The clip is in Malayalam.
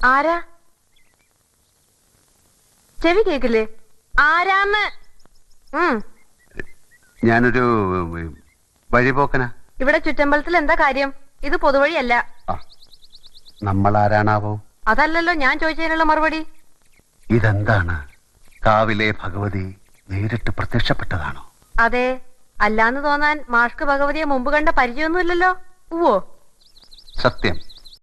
ആരാ? ചെവി കേക്കില്ലേ? ആരാന്ന്? ഞാനൊരു വഴിപോക്കനാ. ഇവിടെ ചുറ്റമ്പലത്തിൽ എന്താ കാര്യം? ഇത് പൊതുവഴിയല്ല. നമ്മൾ ആരാണാവോ? അതല്ലല്ലോ ഞാൻ ചോദിച്ചതിനുള്ള മറുപടി. ഇതെന്താണ്? കാവിലെ ഭഗവതി നേരിട്ട് പ്രത്യക്ഷപ്പെട്ടതാണോ? അതെ. അല്ലാന്ന് തോന്നാൻ മാഷ്ക്ക് ഭഗവതിയെ മുമ്പ് കണ്ട പരിചയമൊന്നുമില്ലല്ലോ. ഉവ്വോ? സത്യം.